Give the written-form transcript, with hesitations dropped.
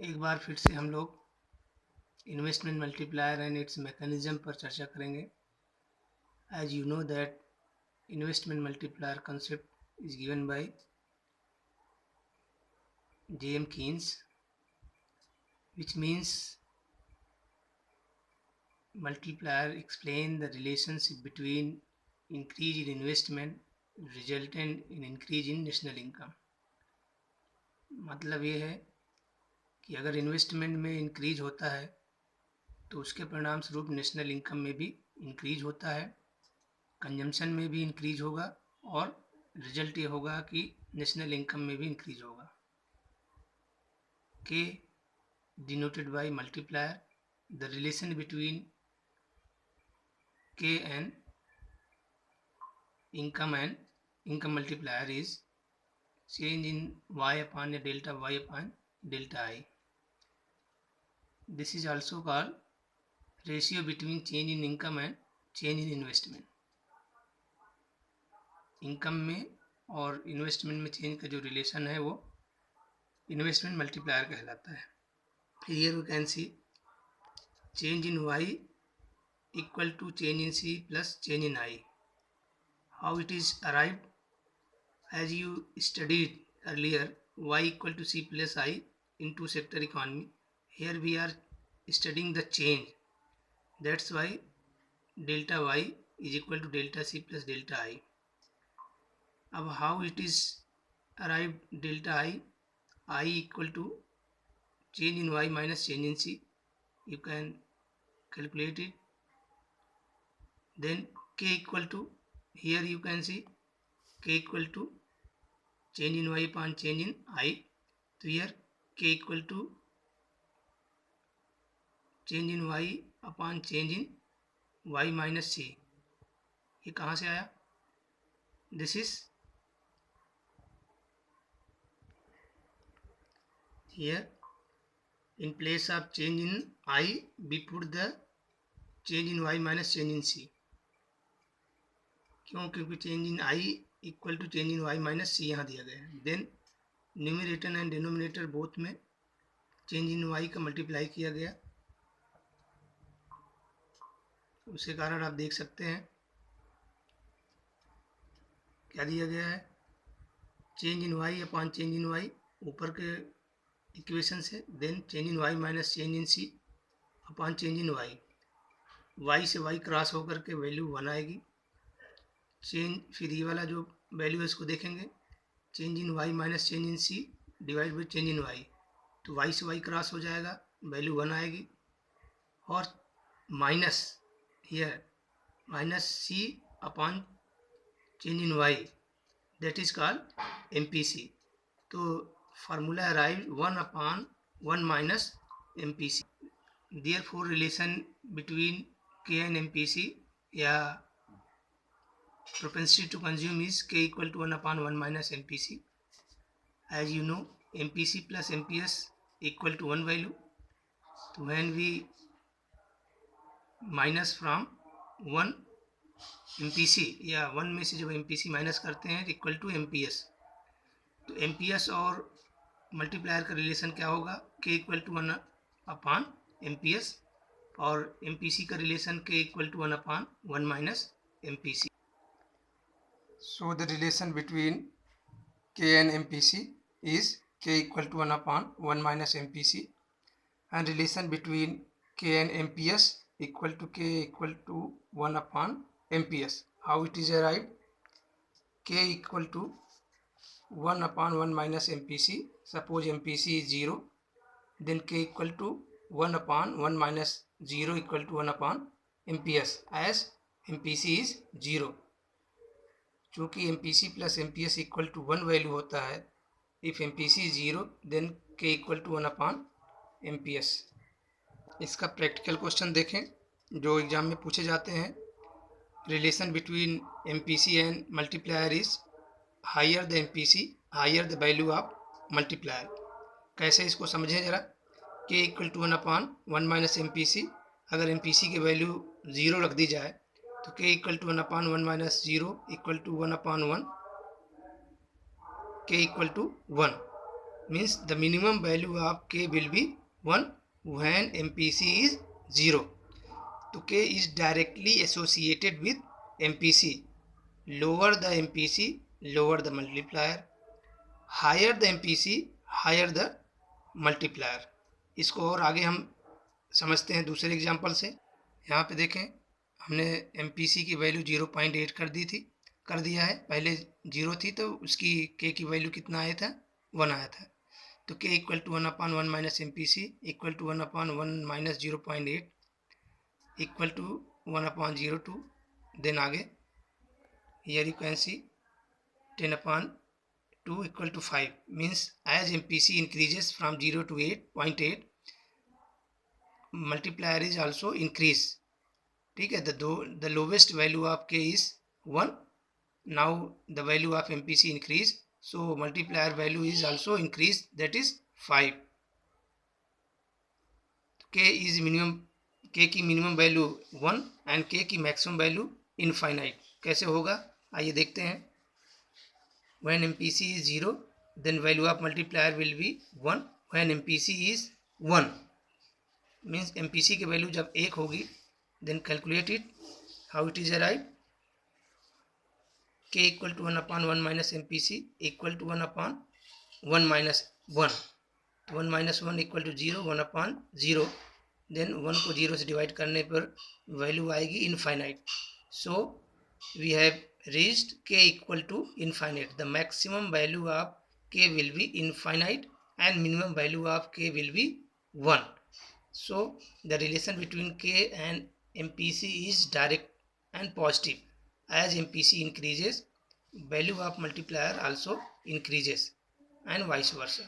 एक बार फिर से हम लोग investment multiplier and its mechanism पर चर्चा करेंगे। As you know that investment multiplier concept is given by J.M. Keynes, which means multiplier explain the relationship between increase in investment resultant in increase in national income। मतलब ये है कि अगर investment में increase होता है तो उसके परिणाम स्वरूप नेशनल इनकम में भी इंक्रीज होता है, कंजम्पशन में भी इंक्रीज होगा और रिजल्ट ये होगा कि नेशनल इनकम में भी इंक्रीज होगा। के denoted by multiplier, the relation between के and income multiplier is change in y upon a delta y upon delta I. This is also called ratio between change in income and change in investment। Income में और investment में change का जो relation है वो investment multiplier कहलाता है। Here you can see change in y equal to change in C plus change in I। How it is arrived? As you studied earlier, y equal to C plus I in two sector economy. Here we are studying the change. That's why delta y is equal to delta C plus delta I. अब how it is arrived delta I equal to change in y minus change in C. You can calculate it. Then k equal to, here you can see k equal to change in y upon change in I. तो here k equal to change in y upon change in y minus c। ये कहाँ से आया? This is here in place of change in I we put the change in y minus change in c। क्यों? क्योंकि change in I equal to change in y minus c यहाँ दिया गया है। Then numerator and denominator both में change in y का multiply किया गया, उसके कारण आप देख सकते हैं क्या दिया गया है, change in y upon change in y ऊपर के इक्वेशन से, then change in y minus change in c upon change in y से y क्रॉस होकर के वैल्यू 1 आएगी। चेंज फिर ये वाला जो वैल्यू है इसको देखेंगे, change in y minus change in c divide by change in y, तो y से y क्रॉस हो जाएगा, वैल्यू 1 आएगी। और minus here minus c upon change in y, that is called MPC। तो formula arrive 1 upon 1 minus MPC। Therefore relation between k and MPC या propensity to consume is k equal to 1 upon 1 minus MPC। As you know, MPC plus MPS equal to 1 value। So when we minus from 1 MPC या 1 में से जब MPC minus करते हैं equal to MPS, तो MPS और multiplier का relation क्या होगा, k equal to 1 upon MPS, और MPC का रिलेशन k equal to 1 upon 1 minus MPC। So the relation between k and MPC is k equal to 1 upon 1 minus MPC, and relation between k and MPS equal to k equal to 1 upon MPS। How it is arrived? K equal to 1 upon 1 minus MPC, suppose MPC is 0, then k equal to 1 upon 1 minus 0 equal to 1 upon MPS as MPC is 0। चूँकि MPC plus MPS equal to 1 value होता है, if MPC 0 then K equal to 1 upon MPS। इसका practical question देखें जो exam में पूछे जाते हैं। Relation between MPC and multiplier is higher the MPC higher the value of multiplier. कैसे इसको समझें ज़रा। K equal to 1 upon 1 minus MPC, अगर MPC की वैल्यू 0 रख दी जाए तो k equal to 1 upon 1 minus 0 equal to 1 upon 1, k equal to 1। means the minimum value of k will be 1 when MPC is 0. तो k is directly associated with MPC. Lower the MPC, lower the multiplier. Higher the MPC, higher the multiplier. इसको और आगे हम समझते हैं दूसरे example से। यहाँ पे देखें, हमने MPC की वैल्यू 0.8 कर दिया है। पहले 0 थी तो उसकी k की वैल्यू कितना आया था, 1 आया था। तो k equal to 1/1 minus MPC equal to 1/1 minus 0.8 equal to 1/02। Then आगे here you can see 10/2 equal to 5 means as MPC increases from 0 to 8.8 multiplier is also increase. ठीक है, the lowest value of k is 1. Now the value of MPC increase, so multiplier value is also increased, that is 5. k is minimum, k की minimum value 1 and k की maximum value infinite. कैसे होगा आइए देखते हैं। when MPC is 0 then value of multiplier will be 1. when MPC is 1 means MPC की value जब 1 होगी then calculate it how it is arrived. k equal to 1/1 minus MPC equal to 1/1 minus 1. तो 1 minus 1 equal to 0, 1/0. then 1 को 0 से divide करने पर value आएगी infinite. so we have reached k equal to infinite. The maximum value of k will be infinite and minimum value of k will be 1. So the relation between k and MPC is direct and positive. As MPC increases, value of multiplier also increases and vice versa.